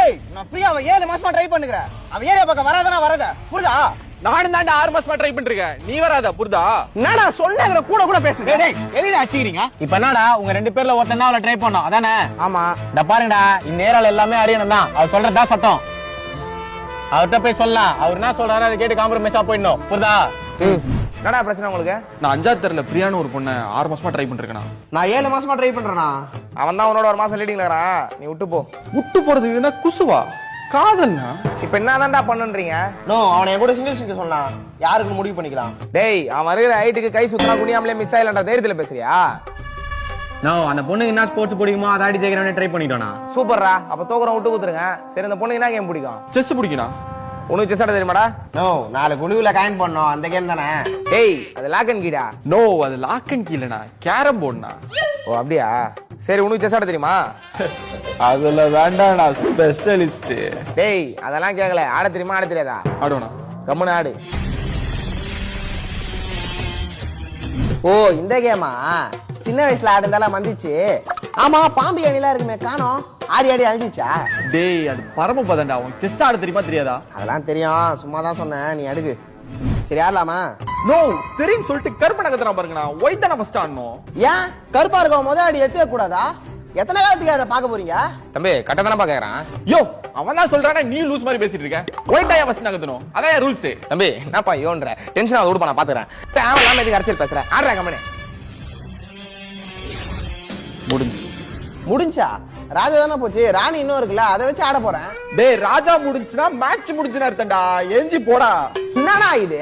டேய் நான் பிரியாவை 7 மாசமா ட்ரை பண்ணுகிறேன். அவ ஏரியா பக்கம் வராதனா வரத புரியுதா? நானும் தாண்டா 6 மாசமா ட்ரை பண்ணிருக்கேன். நீ வராத புரியுதா? என்னடா சொன்னதுல கூட பேசுறீங்க. டேய் எதுடா அடிச்சிக்கிறீங்க? இப்போ என்னடா உங்க ரெண்டு பேர்ல ஒருத்தன் தான் அவளை ட்ரை பண்ணோம் அதானே? ஆமா. இந்த பாருங்கடா இந்த ஏரியால எல்லாமே அறியணும் தான். அவர் சொல்றதா சட்டம். அவர்கிட்ட போய் சொல்லலாம். அவர் என்ன சொல்றாரு அதை கேட்டு காம்ப்ரமைஸா போயிடணும் புரியுதா? என்னடா பிரச்சனை உங்களுக்கு? நான் 5வது தெருல பிரியான்னு ஒரு பொண்ணை 6 மாசமா ட்ரை பண்ணிருக்கேன். நான் 7 மாசமா ட்ரை பண்றேனா? அவன் தான் உன்னோட 1 மாசம் லீடிங்ல இருக்கறான். நீ விட்டு போ. விட்டு போறது என்ன குசுவா? காதல்னா இப்போ என்னதான்டா பண்ணுன்றீங்க? நோ அவனை என் கூட சிங்கிள் சொன்னான். யாருக்கு முடிவு பண்ணிக்கலாம்? டேய் அவன் இருக்கிற ஹைட்டுக்கு கை சுத்தனா குனியாமலே மிஸ் ஆயிலன்ற தைரியத்துல பேசுறியா? நோ அந்த பொண்ணுக்கு என்ன ஸ்போர்ட்ஸ் பிடிக்குமோ அதை அடி ஜெயிக்கிறவனே ட்ரை பண்ணிட்டோனா. சூப்பர்ரா. அப்ப தோக்குறோம் விட்டு குத்துருங்க. சரி அந்த பொண்ணுக்கு என்ன கேம் பிடிக்கும்? செஸ் பிடிக்கணும். உனக்கு செஸ் ஆட தெரியுமாடா? நோ 4 குழுவுல காயின் பண்ணோம் அந்த கேம் தானே. டேய் அது லாக் அண்ட் கீடா. நோ அது லாக் அண்ட் கீலனா கேரம் போர்டுனா. ஓ அப்படியா? சரி உனக்கு செஸ் ஆட தெரியுமா? அதுல வேண்டாம் நான் ஸ்பெஷலிஸ்ட். டேய் அதெல்லாம் கேக்கல. ஆட தெரியுமா ஆட தெரியாதா? ஆடுவனா? கம்முனு ஆடு. ஓ இந்த கேமா? சின்ன வயசுல ஆடுந்தாலாம் வந்துச்சு. ஆமா பாம்பு அணிலாம் இருக்குமே காணோம். ஆடி அழிஞ்சிச்சா? டேய் அது பரமபதண்டா. உனக்கு செஸ் ஆட தெரியுமா தெரியாதா? அதெல்லாம் தெரியும். சும்மா தான் சொன்னேன். நீ அடுக்கு. சரி ஆடலாமா? நோ தெரியும் சொல்லிட்டு கருப்பு நகத்துறான் பாருங்கண்ணா. ஒயிட் தானே ஃபர்ஸ்ட் ஆடணும். ஏன் கருப்பா இருக்கும் முத அடி எடுத்துக்க கூடாதா? எத்தனை காலத்துக்கு அதை பாக்க போறீங்க? தம்பி கட்ட தானே பாக்குறான். யோ அவன் தான் சொல்றானே நீ லூஸ் மாதிரி பேசிட்டு இருக்க. ஒயிட் ஆயா ஃபர்ஸ்ட் நகத்தணும். அதான் ரூல்ஸ். தம்பி என்னப்பா யோன்ற டென்ஷன் ஆகுது விடுப்பா நான் பாத்துறேன். தேவையில்லாம எதுக்கு அரசியல் பேசுறேன். ஆடுறேன் கம்மனே. முடிஞ்சா? ராஜா தானே போச்சு. ராணி இன்னும் இருக்குல்ல அதை வச்சு ஆட போறேன். டேய் ராஜா முடிஞ்சுனா மேட்ச் முடிஞ்சுனா அர்த்தம்டா. எஞ்சி போடா. என்னடா இது?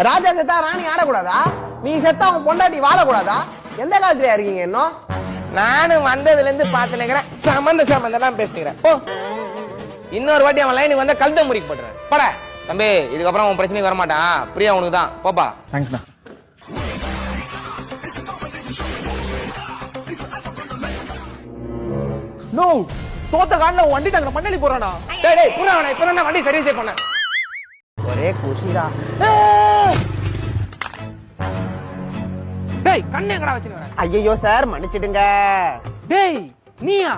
ராஜா செத்தா ராணி ஆடக்கூடாதா? நீ செத்தா அவன் பொண்டாட்டி வாழக்கூடாதா? எந்த காலத்துல இருக்கீங்க இன்னும்? நானும் வந்ததுல இருந்து பாத்துனேங்கிறேன். சம்பந்தம் பேசுகிறேன். ஓ இன்னொரு வாட்டி அவன் லைனுக்கு வந்தா கழுத்த முறிக்கு போட்டுறேன். போட தம்பி. இதுக்கப்புறம் உன் பிரச்சனைக்கு வரமாட்டான். பிரியா உனக்கு தான். போப்பா. தேங்க்ஸ்ண்ணா. நோ தோத்த காரண வண்டி டங்கற மண்ணலி போறானா. டேய் டேய் புறாவனா இப்ப நான் வண்டி சர்வீஸ் பண்ணேன். ஒரே குஷிடா. டேய் கண்ணே எங்கடா வச்சிருக்க? ஐயோ சார் மன்னிச்சிடுங்க. டேய் நீயா?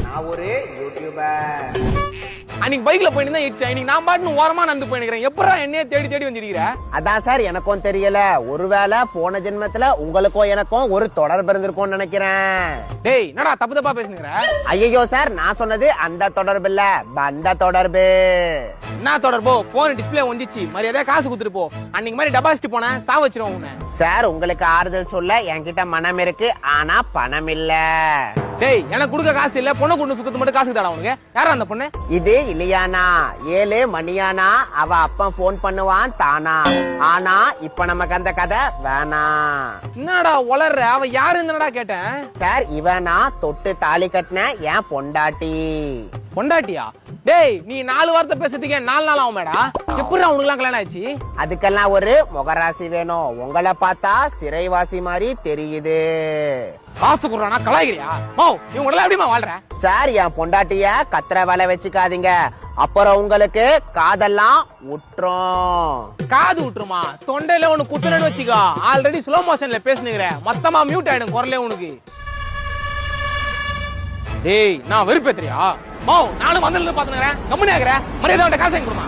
நான் ஒரு யூடியூபர். அன்னைக்கு பைக்ல போயிட்டு தான் இடிச்சேன். இன்னைக்கு நான் பாட்டு ஓரமா நடந்து போயிக்கிறேன். எப்பறா என்னைய தேடி தேடி வந்துடுற? அதான் சார் எனக்கும் தெரியல. ஒருவேளை போன ஜென்மத்துல உங்களுக்கும் எனக்கும் ஒரு தொடர்பு இருந்திருக்கும்னு நினைக்கிறேன். டேய் என்னடா தப்பு தப்பா பேசுனீங்கற? ஐயோ சார் நான் சொன்னது அந்த தொடர்பு இல்ல பந்த தொடர்பு. என்ன தொடர்போ? Phone display ஒஞ்சிச்சு. மரியாதை காசு குடுத்துட்டு போ. அன்னைக்கு மாதிரி டெபாசிட் போன சாவ வச்சிரோம் உன்னை. சார் உங்களுக்கு ஆறுதல் சொல்ல என்கிட்ட மனம் இருக்கு ஆனா பணம் இல்ல. டேய் எனக்கு கொடுக்க காசு இல்ல. பொண்ணு குண்டு சுத்தத்து மட்டும் காசு தாடா உனக்கு. யாரா அந்த பொண்ணு? இது இல்லையானா 7 மணியானா அவ அப்பா போன் பண்ணுவான் தானா. ஆனா இப்ப நமக்கு அந்த கதை வேணாம். என்னடா உளற? அவ யாருன்னு கேட்டேன். சார் இவனா தொட்டு தாலி கட்டின என் பொண்டாட்டி. பொண்டாட்டியா? டேய் நீ 4 வார்த்தை பேசுறதுக்கே 4 நாள் ஆகும் மேடா. எப்படி அவனுக்குலாம் கல்யாணம் ஆச்சு? அதுக்கெல்லாம் ஒரு முகராசி வேணும். உங்களை பார்த்தா சிறைவாசி மாதிரி தெரியுது. காசு குடுறானா கலாய்கிறியா? ஓ இவங்க எல்லாம் எப்படிமா வாழ்ற? சார் என் பொண்டாட்டிய கத்திர வேலை வச்சுக்காதீங்க. அப்புறம் உங்களுக்கு காதெல்லாம் விட்டுரும். காது விட்டுருமா? தொண்டையில ஒண்ணு குத்துனு வச்சுக்கோ. ஆல்ரெடி ஸ்லோ மோஷன்ல பேசுனீங்க. மொத்தமா மியூட் ஆயிடும் குரலே உனக்கு. டேய் நான் வெறுப்பேத்துறியா? ஓ நானும் வந்ததுல பாத்துனேன். கம்பெனி ஆகற மரியாதை அவன்ட காசு வாங்கி கொடுமா.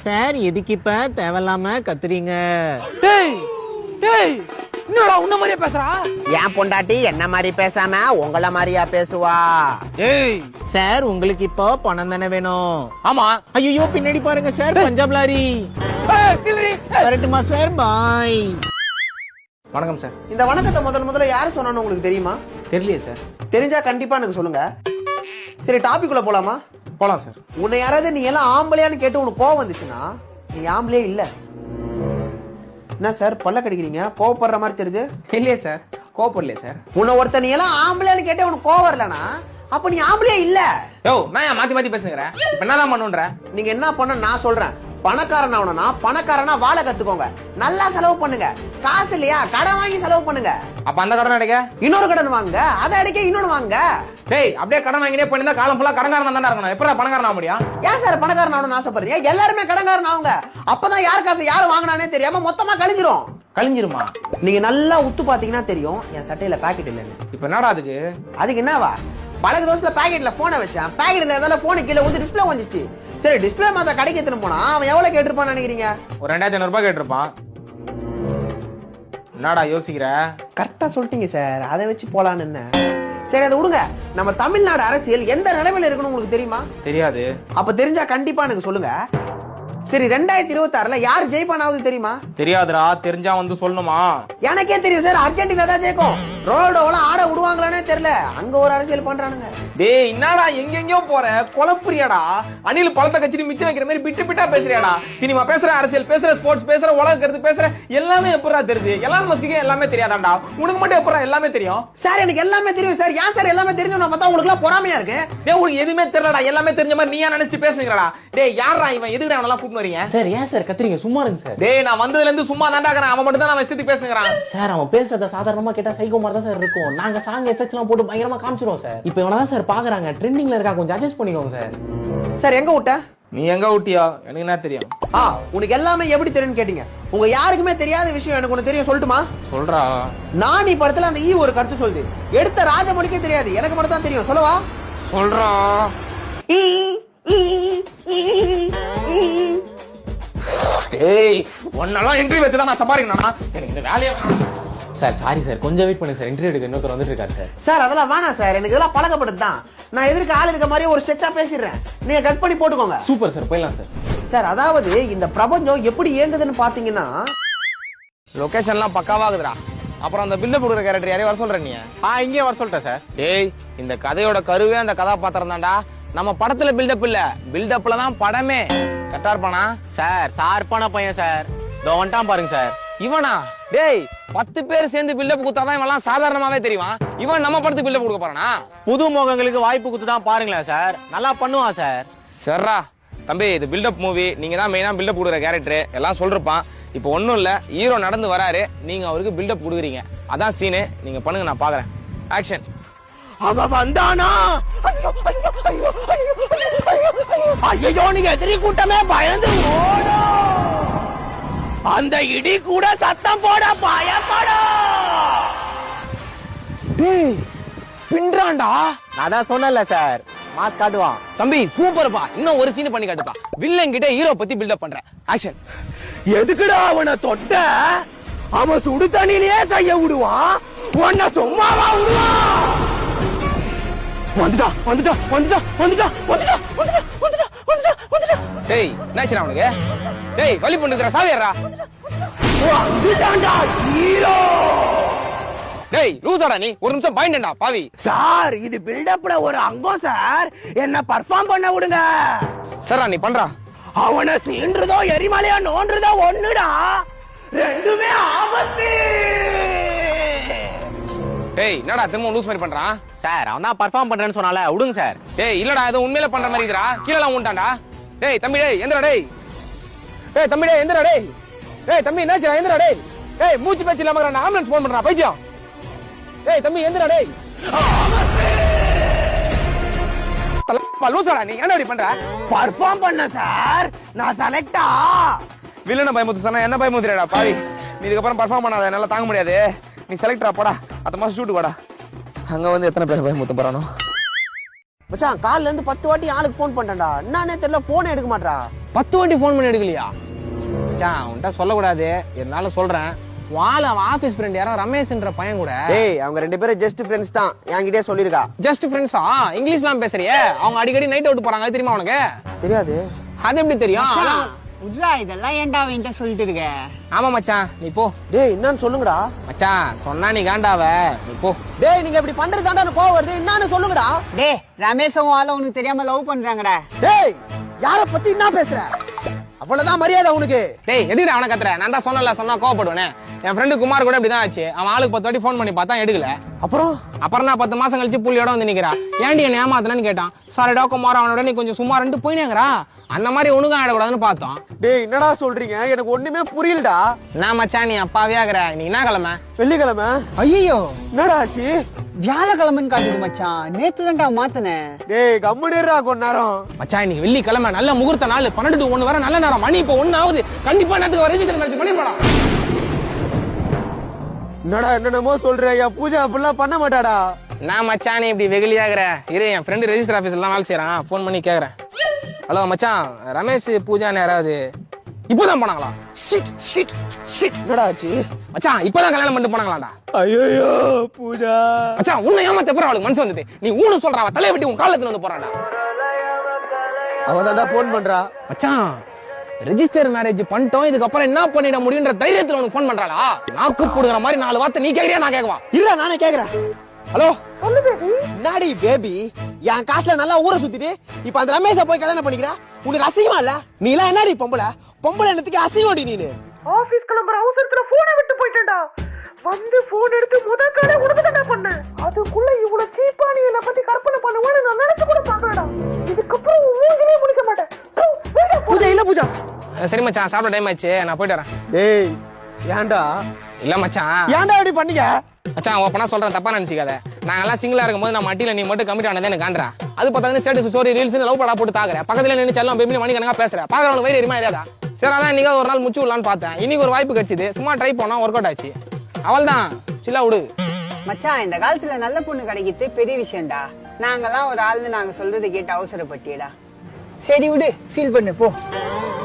சார் எதுக்கு இப்ப தேவையில்லாம கத்துறீங்க? டேய் டேய் என்னடா உன்ன மாதிரியே பேசுறா? என் பொண்டாட்டி என்ன மாதிரி பேசாம உங்கள மாதிரியா பேசுவா? ஏய் சார் உங்களுக்கு இப்போ பணம் தானே வேணும்? ஆமா. ஐயோ பின்னாடி பாருங்க சார் பஞ்சாப் லாரி. ஏய் கில்லரி வரட்டுமா சார்? பாய். வணக்கம் சார். இந்த வணக்கத்தை முதல்ல யாரு சொன்னான்னு உங்களுக்கு தெரியுமா? தெரியலையே சார். தெரிஞ்சா கண்டிப்பா எனக்கு சொல்லுங்க. சரி டாபிக் உள்ள போலாமா? போலாம் சார். உன்னை யாராவது நீ எல்லாம் ஆம்பளையான்னு கேட்டு உனக்கு கோவம் வந்துச்சுன்னா நீ ஆம்பளே இல்ல. என்ன சார் பல்ல கடிக்கிறீங்க? கோவப்படுற மாதிரி தெரியுது. இல்லையே சார் கோவப்படலையே சார். உன்னை ஒருத்த நீ எல்லாம் ஆம்பளையான்னு கேட்டே உனக்கு கோவம் வரலனா அப்ப நீ ஆம்பளையே இல்ல. யோ நான் மாத்தி மாத்தி பேசுறேன். இப்ப என்னதான் பண்ணுன்ற? நீங்க என்ன பண்ண நான் சொல்றேன். பணக்காரன் ஆகணும்னா பணக்காரனா வாழ கத்துக்கோங்க. நல்லா செலவு பண்ணுங்க. காசு இல்லையா கடன் வாங்கி செலவு பண்ணுங்க. அப்ப அந்த கடன் அடைக்க இன்னொரு கடன் வாங்க. அதை அடைக்க இன்னொன்னு வாங்க. டேய் அப்படியே கடன் வாங்கினே பண்ணிருந்தா காலம் ஃபுல்லா கடன்காரன் தானே இருக்கணும். எப்பறா பணக்காரன் ஆக முடியும்? ஏன் சார் பணக்காரன் ஆகணும்னு ஆசைப்படுறீங்க? எல்லாருமே கடன்காரன் ஆகுங்க. அப்பதான் யார் காசு யாரு வாங்கினானே தெரியாம மொத்தமா கழிஞ்சிரும். கழிஞ்சிருமா? நீங்க நல்லா உத்து பாத்தீங்கன்னா தெரியும் என் சட்டையில பாக்கெட் இல்லன்னு. இப்ப என்னடா அதுக்கு? அதுக்கு என்னவா? பழகு தோசைல பாக்கெட்ல போனை வச்சேன், பாக்கெட்ல ஏதாவது போனு கீழே வந்து டிஸ்பிளே வந்துச்சு. சரி டிஸ்பிளே மாத்த கடைக்கு எடுத்துட்டு போனா அவன் எவ்வளவு கேட்டிருப்பான்னு நினைக்கிறீங்க? ஒரு 2500 ரூபாய் கேட்டிருப்பான். என்னடா யோசிக்கிற? கரெக்டா சொல்லிட்டீங்க சார், அதை வச்சு போலான்னு இருந்தேன். சரி அதை விடுங்க, நம்ம தமிழ்நாடு அரசியல் எந்த நிலைமையில இருக்குன்னு உங்களுக்கு தெரியுமா? தெரியாது. அப்ப தெரிஞ்சா கண்டிப்பா எனக்கு சொல்லுங்க. சரி 2026ல யார் ஜெயிப்பானாவது தெரியுமா? தெரியாதுடா, தெரிஞ்சா வந்து சொல்லணுமா? எனக்கே தெரியும் சார், அர்ஜென்டினா தான் ஜெயிக்கும். ரொனால்டோலாம் ஆட விடுவாங்களானே தெரியல, அங்க ஒரு அரசியல் பண்றானுங்க. டேய் என்னடா எங்கெங்கயோ போற, குழப்புறியாடா? அணில் பழத்தை கச்சிட்டு மிச்சம் வைக்கிற மாதிரி பிட்டு பிட்டா பேசுறியாடா? சினிமா பேசுற, அரசியல் பேசுற, ஸ்போர்ட்ஸ் பேசுற, உலக கருத்து பேசுற, எல்லாமே எப்படா தெரியுது? எலான் மஸ்க்கு எல்லாமே தெரியாதாண்டா? உனக்கு மட்டும் எப்படா எல்லாமே தெரியும்? சார் எனக்கு எல்லாமே தெரியும் சார். ஏன் சார் எல்லாமே தெரிஞ்சு நான் பார்த்தா உங்களுக்கு எல்லாம் பொறாமையா இருக்கு? டேய் உனக்கு எதுவுமே தெரியலடா, எல்லாமே தெரிஞ்ச மாதிரி நீயா நினைச்சு பேசுறீங்கடா? டேய் யாரா இவன், எதுக்குடா அவனெல்லாம் கூட்டிட்டு வரீங்க? சார் ஏன் சார் கத்துறீங்க? சும்மா இருங்க சார். டேய் நான் வந்ததுல இருந்து சும்மா தான்டா இருக்கறேன், அவன் மட்டும் தான் நான் இஷ்டத்துக்கு பேசுறான். சார் அவன் பேசுறத சாதாரணமா கேட்டா சைக்கோ மாதிரி தான் சார் இருக்கும். நாங்க சாங் எஃபெக்ட்ஸ் எல்லாம் போட்டு பயங்கரமா காமிச்சிரோம் சார். இப்போ இவன தான் சார் பாக்குறாங்க, ட்ரெண்டிங்ல இருக்கா, கொஞ்சம் அட்ஜஸ்ட் பண்ணிக்கோங்க சார். சார் எங்க விட்ட? நீ எங்க ஊட்டியா? எனக்கு என்ன தெரியும்? உனக்கு எல்லாமே எப்படி தெரியும்னு கேட்டீங்க. உங்க யாருக்குமே தெரியாத விஷயம் எனக்கு ஒண்ணு தெரியும், சொல்லட்டுமா? சொல்றா. நானி படத்துல அந்த ஒரு கருத்து சொல்லுது, எடுத்த ராஜமொழிக்கே தெரியாது, எனக்கு மட்டும் தான் தெரியும். சொல்லவா? சொல்றா. டேய் ஒன்னெல்லாம் இன்டர்வியூ வச்சு தான் நான் சம்பாதிக்கணும்னா எனக்கு இந்த வேலையை. சார் சாரி சார், கொஞ்சம் வெயிட் பண்ணுங்க சார், இன்டர்வியூ எடுக்க இன்னொருத்தர் வந்துட்டு இருக்காரு சார். சார் அதெல்லாம் வேணாம் சார், எனக்கு இதெல்லாம் பழக்கப்பட்டது தான். நான் எதிர்க்க ஆள் இருக்க மாதிரி ஒரு ஸ்ட்ரெச்சா பேசிடுறேன், நீங்க கட் பண்ணி போட்டுக்கோங்க. சூப்பர் சார், போயிடலாம் சார். சார் அதாவது இந்த பிரபஞ்சம் எப்படி இயங்குதுன்னு பாத்தீங்கன்னா, லொகேஷன்லாம் பக்காவாகுதுடா. அப்புறம் அந்த பில்டப் கொடுக்குற கேரக்டர் யாரையும் வர சொல்ற நீ? இங்கே வர சொல்லிட்டேன் சார். டேய் இந்த கதையோட கருவே அந்த கதாபாத்திரம் தான்டா. நம்ம படத்துல பில்டப் இல்ல, பில்டப்ல தான் படமே. கரெக்டா இருப்பானா? சார் சார்பான பையன் சார், இதோ வந்துட்டான் பாருங்க சார். இவனா? டேய் 10 பேர் சேர்ந்து பில்டப் கொடுத்தாதான் இவெல்லாம் சாதாரணமாவே தெரியும். இவன் நம்ம படத்துக்கு பில்டப் கொடுக்க போறானா? புது முகங்களுக்கு வாய்ப்பு கொடுத்து தான் பாருங்களேன் சார், நல்லா பண்ணுவான் சார். சர்ரா தம்பி, இது பில்டப் மூவி, நீங்க தான் மெயினா பில்டப் கொடுக்குற கேரக்டர், எல்லாம் சொல்றப்பான். இப்போ ஒண்ணும் இல்ல, ஹீரோ நடந்து வராரு, நீங்க அவருக்கு பில்டப் கொடுக்குறீங்க, அதான் சீனு. நீங்க பண்ணுங்க, நான் பாக்குறேன். ஆக்ஷன். அவன் வந்தானா? ஐயோ நீங்க எதிரி கூட்டமே பயந்து ஓடும், அந்த இடி கூட சத்தம் போட பயப்படும். டேய் பின்றான்டா. நான் தான் சொன்னேன்ல சார், மாஸ் காட்டுவான். தம்பி சூப்பர்ப்பா, இன்னும் ஒரு சீன் பண்ணி காட்டுப்பா. வில்லன் கிட்ட ஹீரோ பத்தி பில்டப் பண்ற. ஆக்ஷன். எதுக்குடா அவனை தொட்ட? அவன் சுடு தண்ணியிலேயே கைய விடுவான், உன்னை சும்மாவா விடுவான்? வந்துட்டா வந்துட்டா வந்துட்டா வந்துட்டா வந்துட்டா வந்துட்டா வந்துட்டா வந்துட்டா வந்துட்டா. டேய் என்னாச்சுடா அவனுக்கு? டேய் வலி பண்ணுதுடா, சாவியறா. வந்துட்டான்டா ஹீரோ. டேய் லூசாடா நீ, ஒரு நிமிஷம் பாயிண்டா பாவி. சார் இது பில்டப்ல ஒரு அங்கம் சார், என்ன பர்ஃபார்ம் பண்ண விடுங்க. சரா நீ பண்றா. அவனை சீன்றதோ எரிமலையா நோன்றதோ ஒண்ணுடா, ரெண்டுமே ஆபத்து. டேய் என்னடா திரும்ப லூஸ் மாதிரி பண்றான்? சார் அவன் தான் பர்ஃபார்ம் பண்றேன்னு சொன்னால விடுங்க சார். டேய் இல்லடா, ஏதோ உண்மையில பண்ற மாதிரி இருக்குடா, கீழ எல்லாம் உண்டான்டா. டேய் தம்பி டேய் எந்திரா டேய். டேய் தம்பி டேய் எந்திரா டேய். டேய் தம்பி என்னாச்சு, எந்திரா டேய். டேய் மூச்சு பேச்சு இல்லாம நான் ஆம்புலன்ஸ் போன் பண்றா பைத்தியம். டேய் தம்பி எந்திரா டேய். லூசாடா நீ, என்ன இப்படி பண்ற? பர்ஃபார்ம் பண்ண சார், நான் செலக்டா. வில்லனை பயமுத்து சொன்னா என்ன பயமுத்துறடா பாவி. நீ இதுக்கப்புறம் பர்ஃபார்ம் பண்ணாத, என்னால தாங்க முடியாது. நீ செலக்டரா போடா, அடுத்த மாசம் ஷூட் வாடா. அங்க வந்து எத்தனை பேர் பயமுத்த போறானோ. மச்சான் கால்ல இருந்து 10 வாட்டி ஆளுக்கு ஃபோன் பண்ணேன்டா, என்னன்னே தெரியல, போன் எடுக்க மாட்டா. 10 வாட்டி ஃபோன் பண்ணி எடுக்கலையா? மச்சான் உன்கிட்ட சொல்லக்கூடாது, இருந்தாலும் சொல்றேன். அவன் ஆபீஸ் ஃப்ரெண்ட் யாரோ ரமேஷ்ன்ற பையன் கூட. டேய் அவங்க 2 பேரும் ஜஸ்ட் ஃப்ரெண்ட்ஸ் தான், என்கிட்டயே சொல்லிருக்கா. ஜஸ்ட் ஃப்ரெண்ட்ஸா? இங்கிலீஷ்லாம் பேசுறியே? அவங்க அடிக்கடி நைட் அவுட் போறாங்க, தெரியுமா உனக்கு? தெரியாது. அது எப்படி தெரியும்? உட்ரா இதெல்லாம் ஏன்டா அவன்கிட்ட சொல்லிட்டு இருக்க? ஆமா மச்சான் நீ போ. டேய் என்னன்னு சொல்லுங்கடா. மச்சான் சொன்னா நீ காண்டாவ, நீ போ. டேய் நீங்க இப்படி பண்றது தாண்டா எனக்கு கோவம் வருது, என்னன்னு சொல்லுங்கடா. டேய் ரமேஷும் ஆள உனக்கு தெரியாம லவ் பண்றாங்கடா. டேய் யார பத்தி என்ன பேசுற? அவ்வளவுதான் மரியாதை உனக்கு. டேய் எதுடா அவனை கத்துற? நான் தான் சொன்னல, சொன்னா கோவப்படுவேனே. என் ஃப்ரெண்டு குமார் கூட இப்படிதான் ஆச்சு. அவன் ஆளுக்கு 10 வாட்டி ஃபோன் பண்ணி பார்த்தா எடுக்கல. அப்புறம் நான் 10 மாசம் கழிச்சு புள்ளியோட வந்து நிக்கிறா. ஏன்டி என்ன ஏமாத்தனன்னு கேட்டான். சாரிடா குமார், அவனோட நீ கொஞ்சம் சும்மா ரெண்டு போயினேங்கறா. அந்த மாதிரி உனக்கும் ஆயிடக்கூடாதுன்னு பார்த்தோம். டேய் என்னடா சொல்றீங்க, எனக்கு ஒண்ணுமே புரியலடா. நான் மச்சான் நீ அப்பாவே ஆகுற. நீ என்ன கிழமை? வெள்ளிக்கிழமை. ஐயோ என்னடா ஆச்சு? வியாழக்கிழமைன்னு காட்டுது மச்சான், நேத்து தான்டா மாத்தினேன். டேய் கம்முனேறா கொஞ்ச நேரம். மச்சான் இன்னைக்கு வெள்ளிக்கிழமை, நல்ல முகூர்த்த நாள், 12 to 1 வரை நல்ல நேரம். மணி இப்போ 1 ஆகுது. கண்டிப்பா நேத்துக்கு ரெஜிஸ்டர் மேட்ச் பண்ணிருப்பா. என்னடா என்னென்னமோ சொல்ற, என் பூஜை அப்படிலாம் பண்ண மாட்டாடா. நான் மச்சான் நீ இப்படி வெகுலியாகிற இரு, என் ஃப்ரெண்டு ரெஜிஸ்டர் ஆஃபீஸ்ல தான் வேலை செய்யறான், ஃபோன் பண்ணி கேக்குறேன். ஹலோ மச்சான், ரமேஷ் பூஜான்னு யாராவது இப்பதான் போனாங்களா? Shit shit shit. என்னடா ஆச்சு? மச்சான் இப்பதான் கல்யாணம் பண்ணிட்டு போனாங்களாடா. ஐயோ பூஜா. மச்சான் உன்னை ஏமாத்த எப்பறம் அவளுக்கு மனசு வந்தது? நீ ஊனு சொல்றா, அவ தலைய வெட்டி உன் காலத்துல வந்து போறாடா. அவதான்டா ஃபோன் பண்றா. மச்சான் ரெஜிஸ்டர் மேரேஜ் பண்ணிட்டோம், இதுக்கப்புறம் என்ன பண்ணிட முடியுன்ற தைரியத்துல உனக்கு ஃபோன் பண்றாளா? நாக்கு போடுற மாதிரி 4 வார்த்தை நீ கேக்குறியா நான் கேட்கவா? இல்ல நானே கேக்குறேன். ஹலோ சொல்லு பேபி. என்னடி பேபி, என் காசுல நல்லா ஊரை சுத்திட்டு இப்ப அந்த ரமேஷ போய் கல்யாணம் பண்ணிக்கிற? உனக்கு அசிங்கமா இல்ல? நீ எல்லாம் என்னடி பொம்பளை என்னத்துக்கு அசிங்கம்டி நீனு? ஆபீஸ் கிளம்புற அவசரத்துல போனை விட்டு போயிட்டேன்டா. வந்து போன் எடுத்து முதற்கால உனக்கு தான் பண்ணேன். அதுக்குள்ள இவ்வளவு சீப்பா நீ என்ன பத்தி கற்பனை பண்ணுவேன்னு நான் நினைச்சு கூட பாக்கலடா. இதுக்கப்புறம் மூஞ்சிலே முடிக்க மாட்டேன். பூஜா இல்ல பூஜா. சரி மச்சான், சாப்பிட டைம் ஆச்சு, நான் போயிட்டு வரேன். டேய் ஏன்டா? இல்ல மச்சான். ஏன்டா இப்படி பண்ணீங்க? மச்சான் ஓப்பனா சொல்றேன், தப்பா நினைச்சுக்காத. நாங்கெல்லாம் சிங்கிளா இருக்கும்போது நம்ம மட்டியில நீ மட்டும் கமிட் ஆனதே எனக்கு காண்றா. அது பார்த்தாங்க ஸ்டேட்டஸ் ஸ்டோரி ரீல்ஸ் லவ் படா போட்டு தாக்குற. பக்கத்துல நின்னு செல்லம் பேபி மணி கணக்கா பேசுற. பாக்குறவங்க வயிறு எரியுமா இல்லையாடா? சரி அதான் இன்னைக்கு ஒரு நாள் முச்சு விடலான்னு பார்த்தேன். இன்னைக்கு ஒரு வாய்ப்பு கிடைச்சது, சும்மா ட்ரை பண்ணா ஒர்க் அவுட் ஆச்சு. அவள் தான் சில்லா விடு. மச்சான் இந்த காலத்துல நல்ல பொண்ணு கிடைக்கிறது பெரிய விஷயம்டா. நாங்கெல்லாம் ஒரு ஆள்னு நாங்க சொல்றது கேட்டு அவசரப்பட்டியடா. சரி விடு, ஃபீல் பண்ணு போ.